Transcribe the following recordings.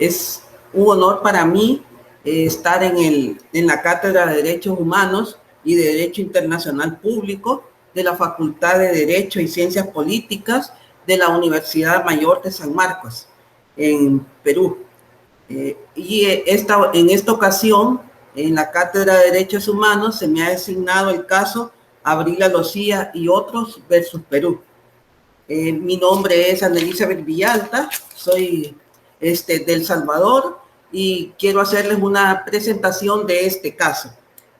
Es un honor para mí estar en la Cátedra de Derechos Humanos y de Derecho Internacional Público de la Facultad de Derecho y Ciencias Políticas de la Universidad Mayor de San Marcos, en Perú. En esta ocasión, en la Cátedra de Derechos Humanos, se me ha designado el caso Abril Alocía y otros versus Perú. Mi nombre es Ana Elizabeth Villalta, soy del Salvador y quiero hacerles una presentación de este caso.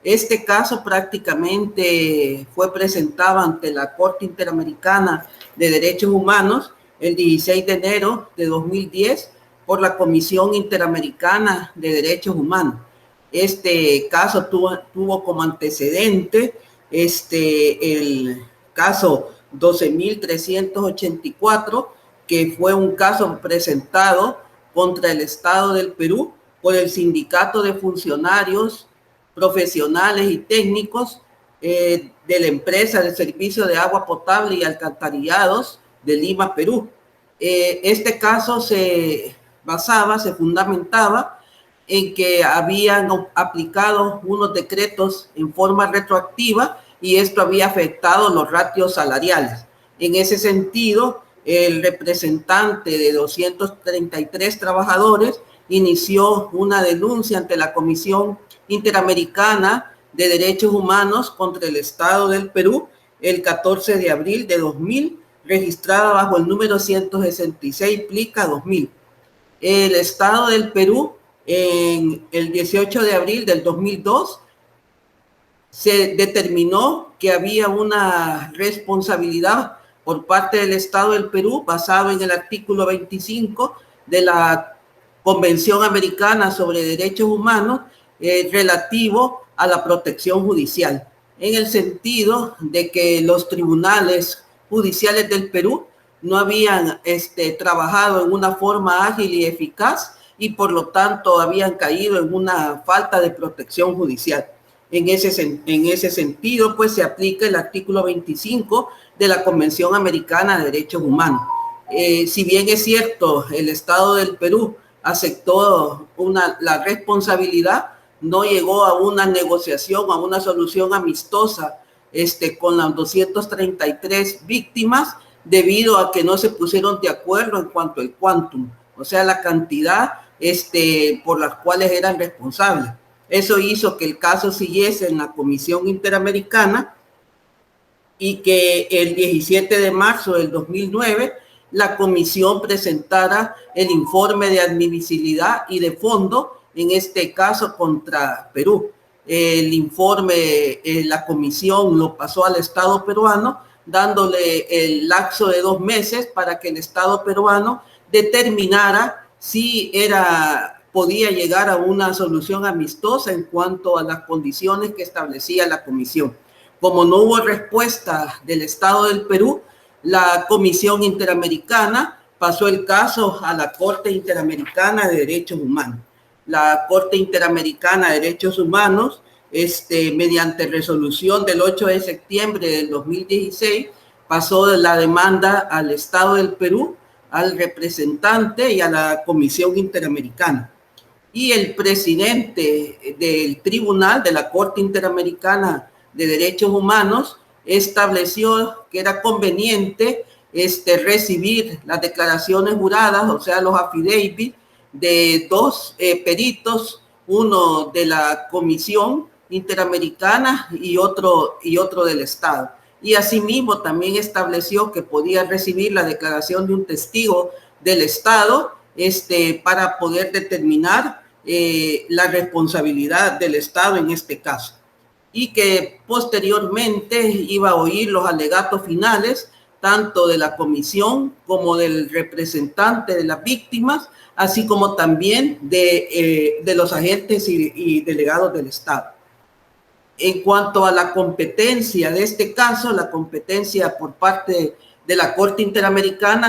Este caso prácticamente fue presentado ante la Corte Interamericana de Derechos Humanos el 16 de enero de 2010 por la Comisión Interamericana de Derechos Humanos. Este caso tuvo como antecedente el caso 12.384, que fue un caso presentado contra el Estado del Perú por el Sindicato de Funcionarios Profesionales y Técnicos de la empresa de servicio de agua potable y alcantarillados de Lima, Perú. Este caso se fundamentaba en que habían aplicado unos decretos en forma retroactiva y esto había afectado los ratios salariales. En ese sentido, el representante de 233 trabajadores inició una denuncia ante la Comisión Interamericana de Derechos Humanos contra el Estado del Perú el 14 de abril de 2000, registrada bajo el número 166 plica 2000. El Estado del Perú, en el 18 de abril del 2002, se determinó que había una responsabilidad por parte del Estado del Perú basado en el artículo 25 de la Convención Americana sobre Derechos Humanos relativo a la protección judicial, en el sentido de que los tribunales judiciales del Perú no habían trabajado en una forma ágil y eficaz y por lo tanto habían caído en una falta de protección judicial. En ese sentido, pues se aplica el artículo 25 de la Convención Americana de Derechos Humanos. Si bien es cierto, el Estado del Perú aceptó la responsabilidad, no llegó a una negociación, a una solución amistosa con las 233 víctimas, debido a que no se pusieron de acuerdo en cuanto al quantum, o sea, la cantidad por las cuales eran responsables. Eso hizo que el caso siguiese en la Comisión Interamericana y que el 17 de marzo del 2009 la comisión presentara el informe de admisibilidad y de fondo, en este caso contra Perú. El informe, la comisión lo pasó al Estado peruano, dándole el lapso de 2 meses para que el Estado peruano determinara si podía llegar a una solución amistosa en cuanto a las condiciones que establecía la comisión. Como no hubo respuesta del Estado del Perú, la Comisión Interamericana pasó el caso a la Corte Interamericana de Derechos Humanos. La Corte Interamericana de Derechos Humanos, mediante resolución del 8 de septiembre del 2016, pasó de la demanda al Estado del Perú, al representante y a la Comisión Interamericana. Y el presidente del tribunal de la Corte Interamericana de Derechos Humanos estableció que era conveniente recibir las declaraciones juradas, o sea, los affidavits de 2 peritos, uno de la Comisión Interamericana y otro del Estado. Y asimismo también estableció que podía recibir la declaración de un testigo del Estado para poder determinar la responsabilidad del Estado en este caso, y que posteriormente iba a oír los alegatos finales tanto de la comisión como del representante de las víctimas, así como también de los agentes y delegados del Estado. En cuanto a la competencia de este caso, la competencia por parte de la Corte Interamericana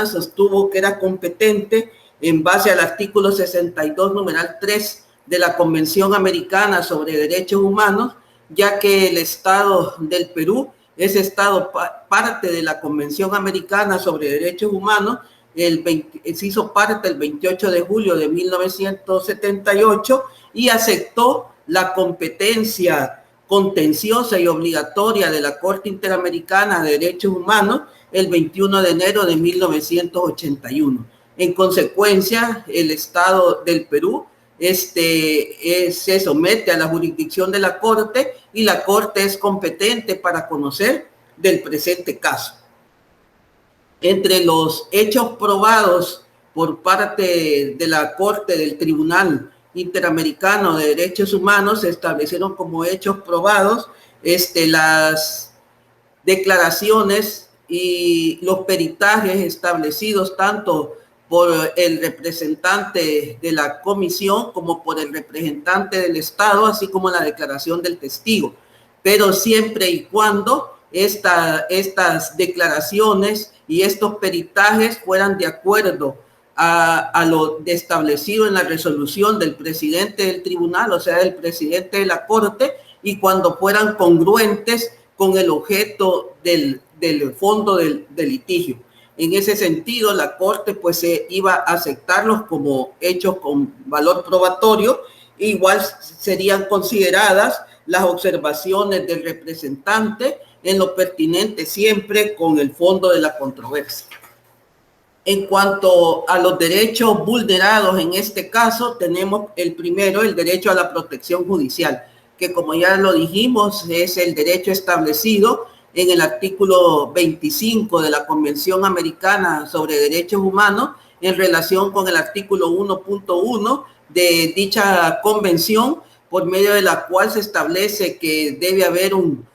sostuvo que era competente en base al artículo 62, numeral 3 de la Convención Americana sobre Derechos Humanos, ya que el Estado del Perú es Estado parte de la Convención Americana sobre Derechos Humanos, se hizo parte el 28 de julio de 1978 y aceptó la competencia contenciosa y obligatoria de la Corte Interamericana de Derechos Humanos el 21 de enero de 1981. En consecuencia, el Estado del Perú se somete a la jurisdicción de la Corte y la Corte es competente para conocer del presente caso. Entre los hechos probados por parte de la Corte del Tribunal Interamericano de Derechos Humanos se establecieron como hechos probados las declaraciones y los peritajes establecidos tanto por el representante de la comisión como por el representante del Estado, así como la declaración del testigo, pero siempre y cuando estas declaraciones y estos peritajes fueran de acuerdo a lo establecido en la resolución del presidente del tribunal, o sea, del presidente de la Corte, y cuando fueran congruentes con el objeto del fondo del litigio. En ese sentido, la Corte pues iba a aceptarlos como hechos con valor probatorio. Igual serían consideradas las observaciones del representante en lo pertinente siempre con el fondo de la controversia. En cuanto a los derechos vulnerados en este caso, tenemos el primero, el derecho a la protección judicial, que como ya lo dijimos, es el derecho establecido en el artículo 25 de la Convención Americana sobre Derechos Humanos en relación con el artículo 1.1 de dicha convención, por medio de la cual se establece que debe haber un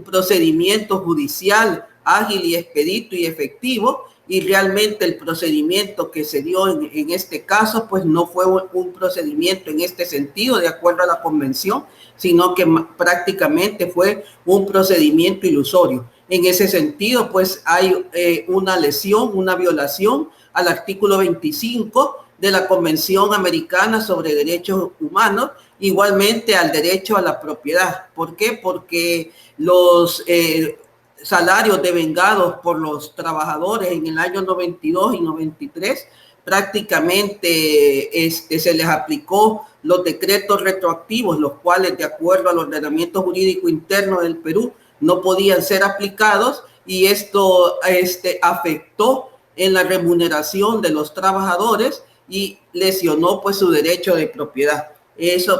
procedimiento judicial ágil y expedito y efectivo, y realmente el procedimiento que se dio en este caso pues no fue un procedimiento en este sentido de acuerdo a la convención, sino que prácticamente fue un procedimiento ilusorio. En ese sentido pues hay una lesión, una violación al artículo 25 de la Convención Americana sobre Derechos Humanos, igualmente al derecho a la propiedad. ¿Por qué? Porque los salarios devengados por los trabajadores en el año 92 y 93, prácticamente se les aplicó los decretos retroactivos, los cuales de acuerdo al ordenamiento jurídico interno del Perú no podían ser aplicados, y esto afectó en la remuneración de los trabajadores y lesionó pues su derecho de propiedad.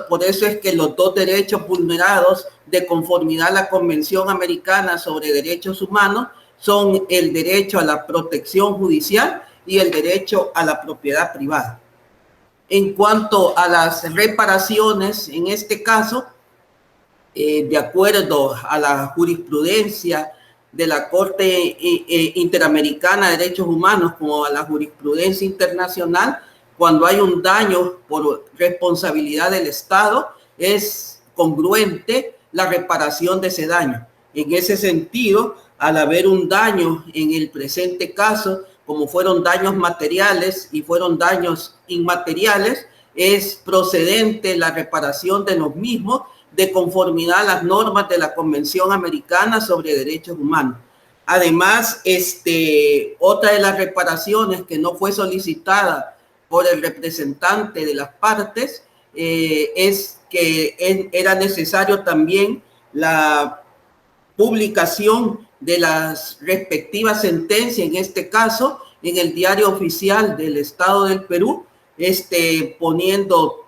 Por eso es que los dos derechos vulnerados de conformidad a la Convención Americana sobre Derechos Humanos son el derecho a la protección judicial y el derecho a la propiedad privada. En cuanto a las reparaciones, en este caso, de acuerdo a la jurisprudencia de la Corte Interamericana de Derechos Humanos como a la jurisprudencia internacional, cuando hay un daño por responsabilidad del Estado, es congruente la reparación de ese daño. En ese sentido, al haber un daño en el presente caso, como fueron daños materiales y fueron daños inmateriales, es procedente la reparación de los mismos de conformidad a las normas de la Convención Americana sobre Derechos Humanos. Además, otra de las reparaciones que no fue solicitada por el representante de las partes es que era necesario también la publicación de las respectivas sentencias, en este caso en el Diario Oficial del Estado del Perú, poniendo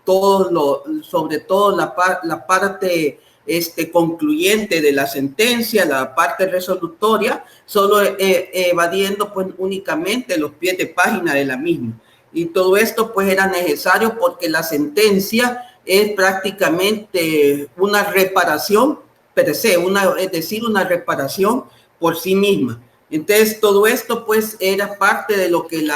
sobre todo la parte concluyente de la sentencia, la parte resolutoria, solo evadiendo pues únicamente los pies de página de la misma. Y todo esto pues era necesario porque la sentencia es prácticamente una reparación per se, es decir, una reparación por sí misma. Entonces todo esto pues era parte de lo que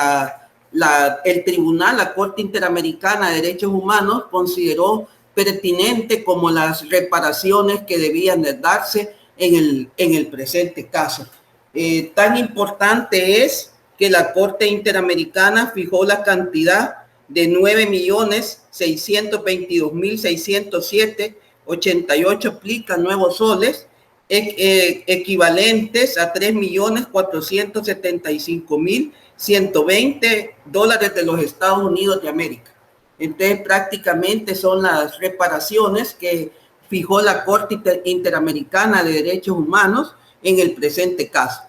el tribunal, la Corte Interamericana de Derechos Humanos, consideró pertinente como las reparaciones que debían de darse en el presente caso. Tan importante es que la Corte Interamericana fijó la cantidad de 9.622.607.88 plicas nuevos soles equivalentes a $3.475.120 de los Estados Unidos de América. Entonces, prácticamente son las reparaciones que fijó la Corte Interamericana de Derechos Humanos en el presente caso.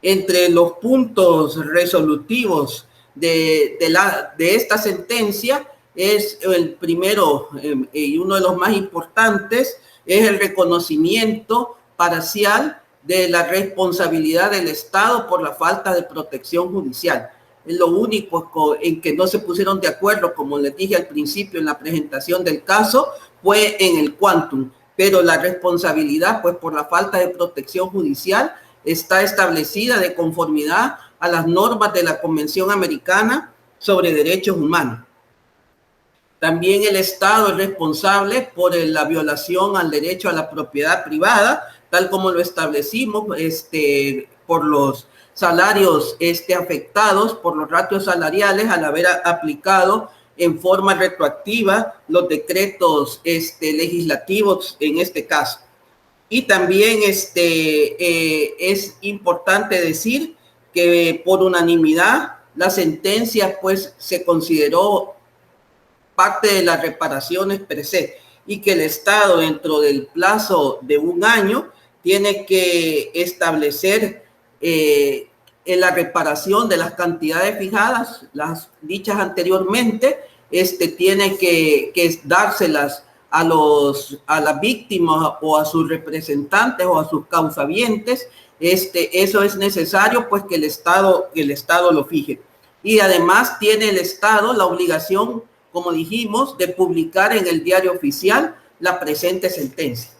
Entre los puntos resolutivos de esta sentencia es el primero y uno de los más importantes, es el reconocimiento parcial de la responsabilidad del Estado por la falta de protección judicial. Es lo único en que no se pusieron de acuerdo, como les dije al principio en la presentación del caso, fue en el quantum, pero la responsabilidad, pues por la falta de protección judicial, está establecida de conformidad a las normas de la Convención Americana sobre Derechos Humanos. También el Estado es responsable por la violación al derecho a la propiedad privada, tal como lo establecimos por los salarios afectados por los ratios salariales al haber aplicado en forma retroactiva los decretos legislativos en este caso. Y también es importante decir que por unanimidad la sentencia pues se consideró parte de las reparaciones per se y que el Estado dentro del plazo de un año tiene que establecer en la reparación de las cantidades fijadas, las dichas anteriormente, tiene que dárselas a las víctimas o a sus representantes o a sus causavientes. Eso es necesario pues que el Estado lo fije. Y además tiene el Estado la obligación, como dijimos, de publicar en el Diario Oficial la presente sentencia.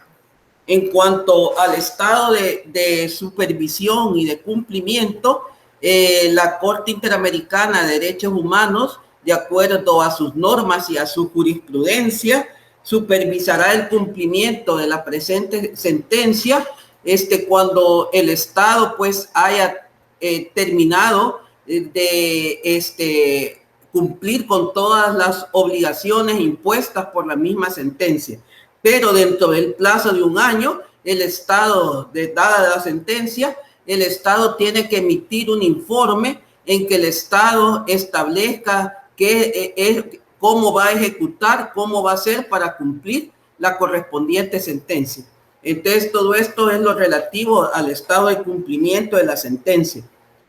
En cuanto al estado de supervisión y de cumplimiento, la Corte Interamericana de Derechos Humanos, de acuerdo a sus normas y a su jurisprudencia, supervisará el cumplimiento de la presente sentencia cuando el Estado pues haya terminado de cumplir con todas las obligaciones impuestas por la misma sentencia. Pero dentro del plazo de un año, el Estado, dada la sentencia, el Estado tiene que emitir un informe en que el Estado establezca cómo va a ejecutar, cómo va a hacer para cumplir la correspondiente sentencia. Entonces, todo esto es lo relativo al estado de cumplimiento de la sentencia.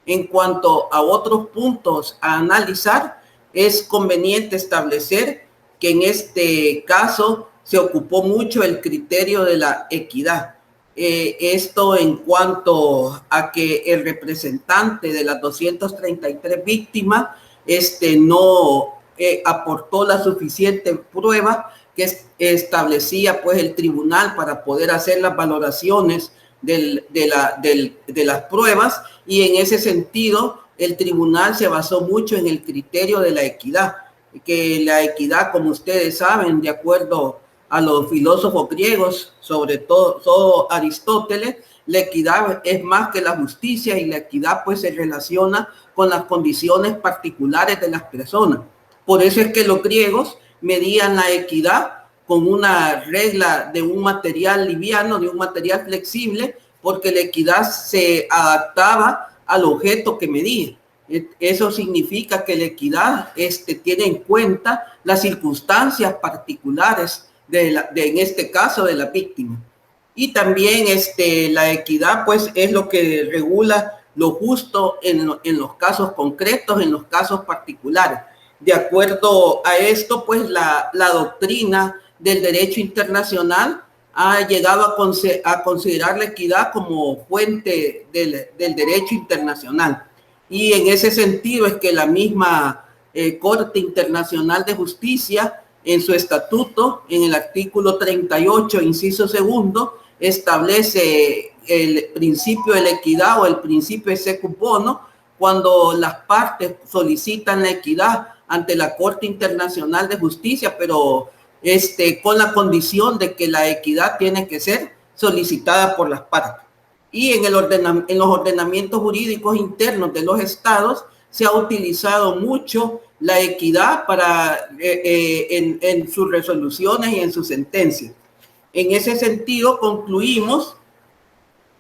En cuanto a otros puntos a analizar, es conveniente establecer que en este caso se ocupó mucho el criterio de la equidad. Esto en cuanto a que el representante de las 233 víctimas no aportó la suficiente prueba que establecía pues el tribunal para poder hacer las valoraciones de las pruebas, y en ese sentido el tribunal se basó mucho en el criterio de la equidad, que la equidad, como ustedes saben, de acuerdo a los filósofos griegos, sobre todo Aristóteles, la equidad es más que la justicia, y la equidad pues se relaciona con las condiciones particulares de las personas. Por eso es que los griegos medían la equidad con una regla de un material liviano, de un material flexible, porque la equidad se adaptaba al objeto que medía. Eso significa que la equidad tiene en cuenta las circunstancias particulares en este caso de la víctima. Y también la equidad pues es lo que regula lo justo en los casos concretos, en los casos particulares. De acuerdo a esto, pues la doctrina del derecho internacional ha llegado a considerar la equidad como fuente del derecho internacional. Y en ese sentido es que la misma Corte Internacional de Justicia, en su estatuto, en el artículo 38, inciso segundo, establece el principio de la equidad o el principio de secus bono cuando las partes solicitan la equidad ante la Corte Internacional de Justicia, pero con la condición de que la equidad tiene que ser solicitada por las partes. Y en los ordenamientos jurídicos internos de los estados se ha utilizado mucho la equidad en sus resoluciones y en sus sentencias. En ese sentido, concluimos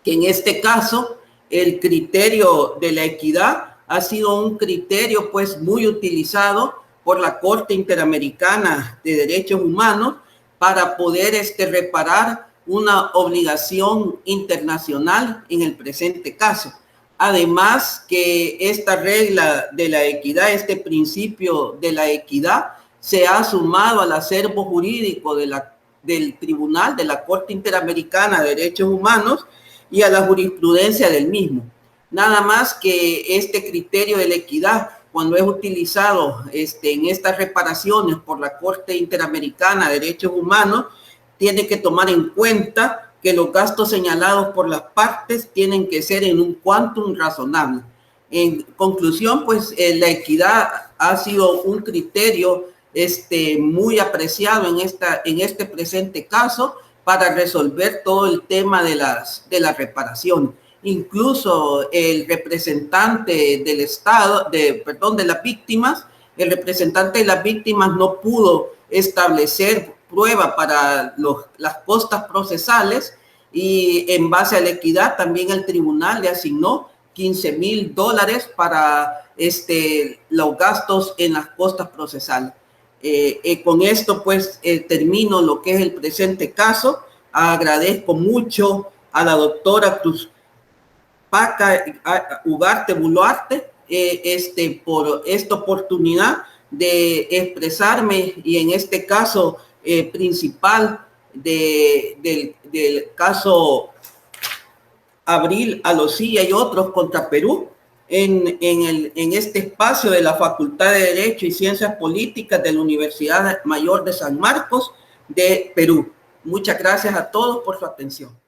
que en este caso el criterio de la equidad ha sido un criterio pues muy utilizado por la Corte Interamericana de Derechos Humanos para poder reparar una obligación internacional en el presente caso. Además que esta regla de la equidad, este principio de la equidad, se ha sumado al acervo jurídico del Tribunal de la Corte Interamericana de Derechos Humanos y a la jurisprudencia del mismo. Nada más que este criterio de la equidad, cuando es utilizado en estas reparaciones por la Corte Interamericana de Derechos Humanos, tiene que tomar en cuenta que los gastos señalados por las partes tienen que ser en un quantum razonable. En conclusión, pues la equidad ha sido un criterio muy apreciado en este presente caso para resolver todo el tema de las reparaciones. Incluso el representante del Estado, de las víctimas, el representante de las víctimas no pudo establecer prueba para las costas procesales y en base a la equidad también el tribunal le asignó $15,000 para los gastos en las costas procesales. Con esto pues termino lo que es el presente caso. Agradezco mucho a la doctora Cruz Paca Ugarte Buluarte por esta oportunidad de expresarme y en este caso principal del caso Abril Alocilla y otros contra Perú en este espacio de la Facultad de Derecho y Ciencias Políticas de la Universidad Mayor de San Marcos de Perú. Muchas gracias a todos por su atención.